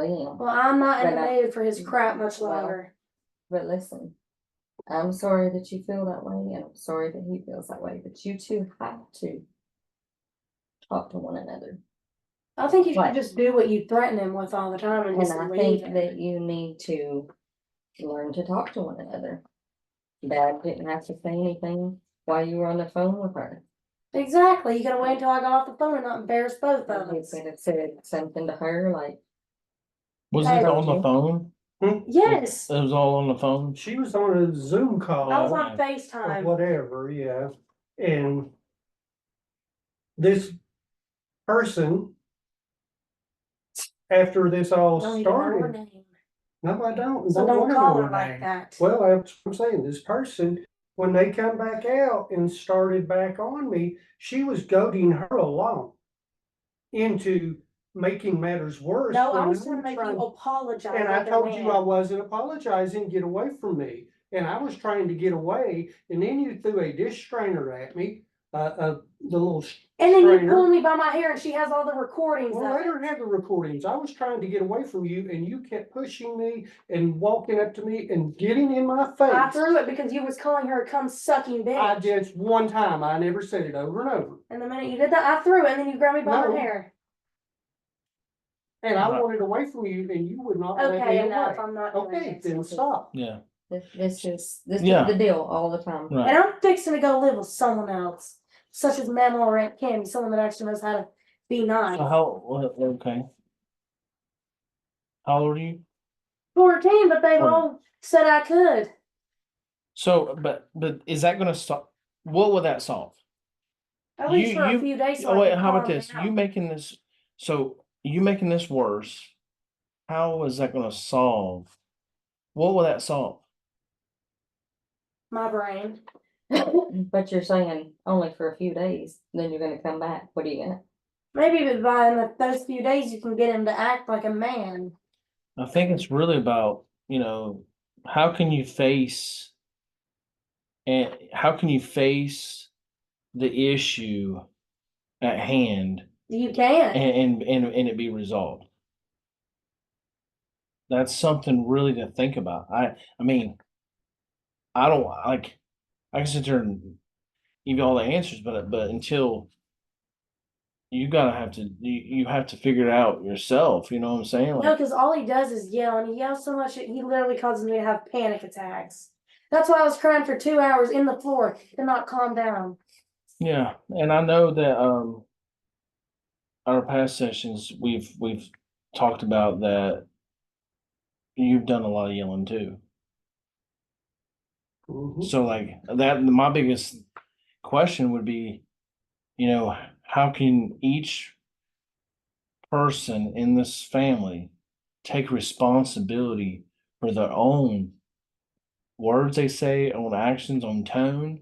really am. Well, I'm not in But the mood for his crap much longer. But listen, I'm sorry that you feel that way, and I'm sorry that he feels that way, but you two have to talk to one another. I think you should just do what you threaten him with all the time and just I leave think it. that you need to learn to talk to one another. Dad didn't have to say anything while you were on the phone with her. Exactly. You gotta wait until I got off the phone and not embarrass both of He us. could have said something to her like, Was I it told on the you. phone? Yes. It was all on the phone. She was on a Zoom call. I was on Or FaceTime. whatever, yeah. And this person, after this all Don't even know her started, name. no, I don't. So don't wanna call know her like name. that. Well, that's what I'm saying. This person, when they come back out and started back on me, she was goading her along into making matters worse. No, I when was trying to make you apologize. And I like a told you man. I wasn't apologizing, get away from me. And I was trying to get away, and then you threw a dish strainer at me, the little And then you strainer. pulled me by my hair and she has all the recordings Well, of let it. her have the recordings. I was trying to get away from you, and you kept pushing me and walking up to me and getting in my face. I threw it because you was calling her a cum sucking bitch. I just one time. I never said it over and over. And the minute you did that, I threw it and then you grabbed me by No. my hair. And I wanted away from you, and you would not let me Okay, away. enough. I'm not doing Okay, this. then stop. Yeah. this is Yeah. the deal all the time. Right. And I'm fixing to go live with someone else, such as Mama or Aunt Kim, someone that actually knows how to be nice. So okay. How old are you? 14, but they've 14. all said I could. So, but is that going to stop? What will that solve? At least for a few days. So Oh wait, I can how about calm this? down. You making this? So you making this worse? How is that going to solve? What will that solve? My brain. But you're saying only for a few days, then you're gonna come back. What are you gonna? Maybe but by those few days you can get him to act like a man. I think it's really about, how can you face the issue at hand You can. and it be resolved. That's something really to think about. I mean, I don't like I can sit there and give you all the answers, but until you have to figure it out yourself. You know what I'm saying? No, because all he does is yell, and he yells so much he literally causes me to have panic attacks. That's why I was crying for 2 hours in the floor to not calm down. Yeah, and I know that our past sessions we've talked about that you've done a lot of yelling too. So like that, my biggest question would be, how can each person in this family take responsibility for their own words they say, on actions, on tone?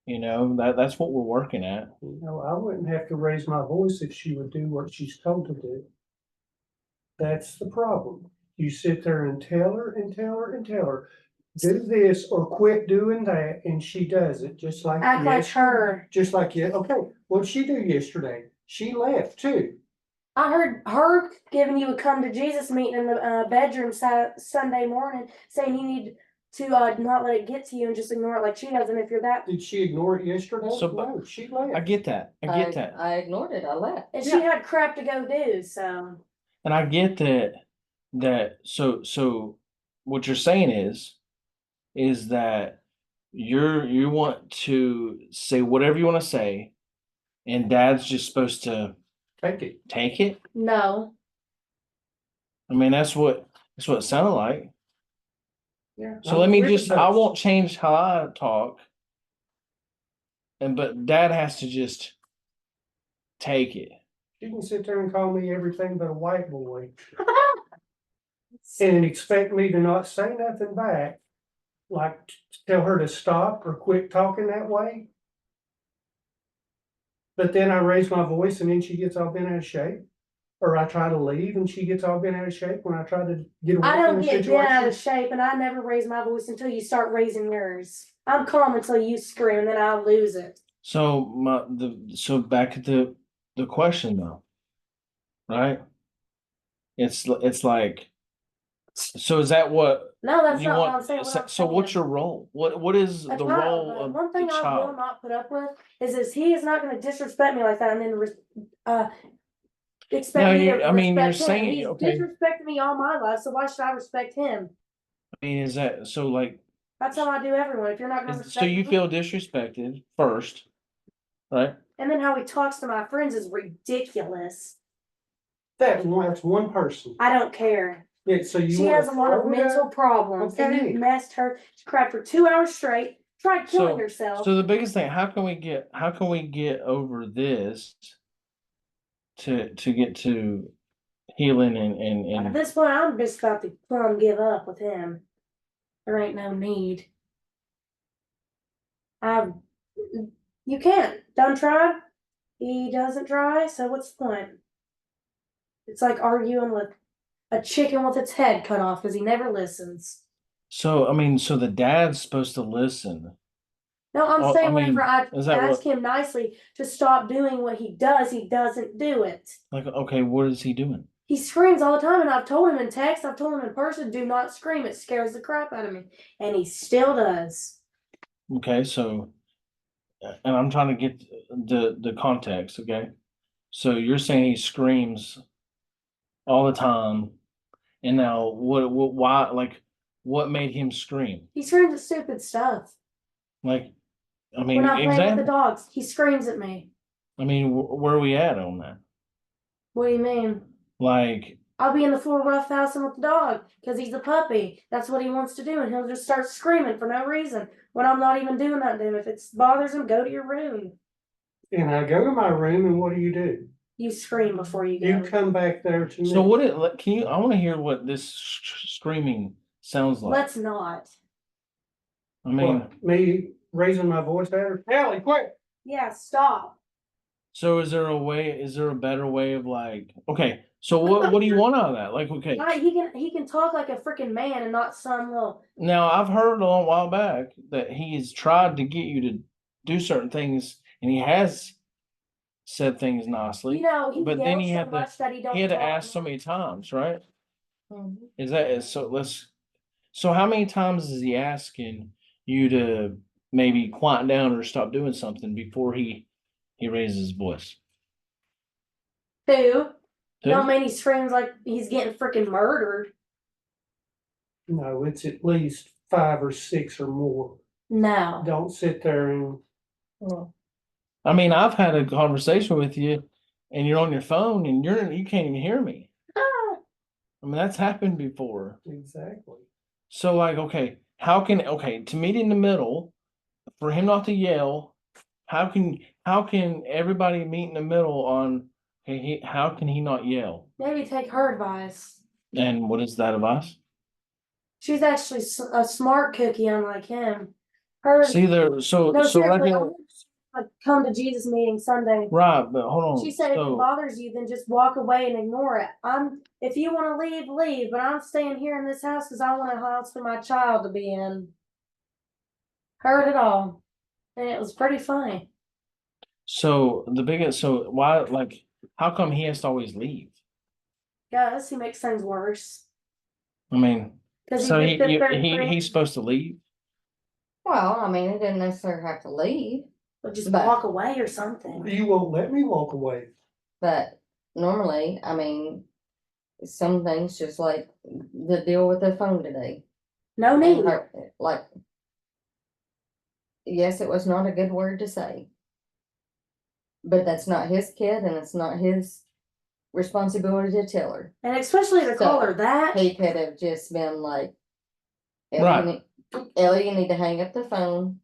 That's what we're working at. I wouldn't have to raise my voice if she would do what she's told to do. That's the problem. You sit there and tell her and tell her and tell her, do this or quit doing that, and she does it just like Act like her. Just like you. Okay, what'd she do yesterday? She left too. I heard her giving you a come to Jesus meeting in the bedroom Sunday morning, saying you need to not let it get to you and just ignore it like she does. And if you're that, Did she ignore it yesterday? So, no, she left. I get that. I ignored it. I left. and she had crap to go do. So, And I get that so what you're saying is that you want to say whatever you want to say, and dad's just supposed to take it. no. I mean, that's what it sounded like. Yeah. So I won't change how I talk, but dad has to just take it. She can sit there and call me everything but a white boy and expect me to not say nothing back, like tell her to stop or quit talking that way. But then I raise my voice and then she gets all bent out of shape. Or I try to leave and she gets all bent out of shape when I try to get away I from don't the get situation. bent out of shape, and I never raise my voice until you start raising yours. I'm calm until you scream, and then I lose it. So back at the question though, right? it's like, so is that what No, that's you not what I'm want? saying. What I'm So what's saying. your role? What is A the child, role but of one the thing I will child? not put up with is he is not gonna disrespect me like that and then expect No, me to I mean, you're respect him. saying, He's okay, disrespected me all my life, so why should I respect him? I mean, is that, so like, That's how I do everyone. If you're not gonna so respect you me, feel disrespected first, right? and then how he talks to my friends is ridiculous. That's one person. I don't care. Yeah, so you She wanna has a lot of throw it mental up? problems, and Okay. you messed her. She cried for 2 hours straight. Tried killing So, herself. so the biggest thing, how can we get over this to get to healing At and this point, I'm just about to plumb give up with him. There ain't no need. I, you can't. Done tried. He doesn't try, so what's the point? It's like arguing with a chicken with its head cut off because he never listens. so, I mean, so the dad's supposed to listen. No, I'm Oh, saying I mean, whenever I is that ask what, him nicely to stop doing what he doesn't do it. like, okay, what is he doing? He screams all the time, and I've told him in text, I've told him in person, do not scream. It scares the crap out of me. And he still does. Okay, so, and I'm trying to get the context, okay? So you're saying he screams all the time, and now why, like, what made him scream? He screams at stupid stuff. Like, I When mean, I'm playing with the example, dogs, he screams at me. I mean, where are we at on that? What do you mean? Like, I'll be in the floor roughhousing with the dog because he's a puppy. That's what he wants to do, and he'll just start screaming for no reason when I'm not even doing that to him. If it bothers him, go to your room. And I go to my room and what do? You scream before you go. You come back there to me. so can you, I wanna hear what this screaming sounds like. Let's not. I mean, What, me raising my voice at her? Allie, quick! Yeah, stop. so is there a better way of like, okay, so what do you want out of that? Like, okay, He can talk like a freaking man and not some little. now I've heard a long while back that he has tried to get you to do certain things and he has said things nicely, You know, he but then yells he so had to, much that he don't he had to talk ask so much. many times, right? Mhm. So how many times is he asking you to maybe quiet down or stop doing something before he raises his voice? Two. Two? Don't mean he screams like he's getting freaking murdered. No, it's at least 5 or 6 or more. No. Don't sit there and, Well, I mean, I've had a conversation with you and you're on your phone and you can't even hear me. Ah. I mean, that's happened before. exactly. So like, okay, to meet in the middle, for him not to yell, how can everybody meet in the middle on, okay, how can he not yell? Maybe take her advice. And what is that advice? She's actually a smart cookie, unlike him. Her. See there, so No, so right seriously, here, I come to Jesus meeting Sunday. right, but hold on. She said if it So bothers you, then just walk away and ignore it. If you want to leave, leave. But I'm staying here in this house because I want a house for my child to be in. Heard it all, and it was pretty funny. so why, like, how come he has to always leave? Guys, he makes things worse I mean, because he so just sits there and he's supposed to leave? well, I mean, he didn't necessarily have to leave, or just but- walk away or something. You won't let me walk away. but normally, I mean, some things just like the deal with the phone today. No And need. like, yes, it was not a good word to say. But that's not his kid and it's not his responsibility to tell her. And especially to call her that. He could have just been like, Right. Ellie, you need to hang up the phone.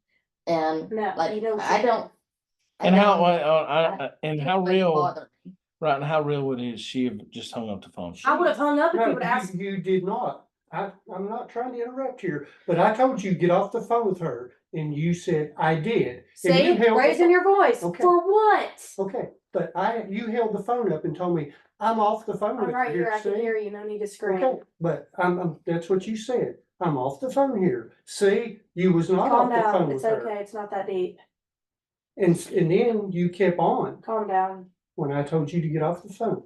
And No, like, you don't I say don't. And how, don't- and it how would real, bother me. right, and how real would it is she have just hung up the phone? I would have hung up if No, you would ask. you did not. I'm not trying to interrupt here, but I told you get off the phone with her and you said I did. And See, you held the raising pho- your voice. Okay. For what? Okay, but you held the phone up and told me I'm off the phone I'm with right you here. I can see? hear you. No need to scream. Okay, but that's what you said. I'm off the phone here. See, you was not Calm off the phone down. with It's her. okay. It's not that deep. And then you kept on Calm down. when I told you to get off the phone.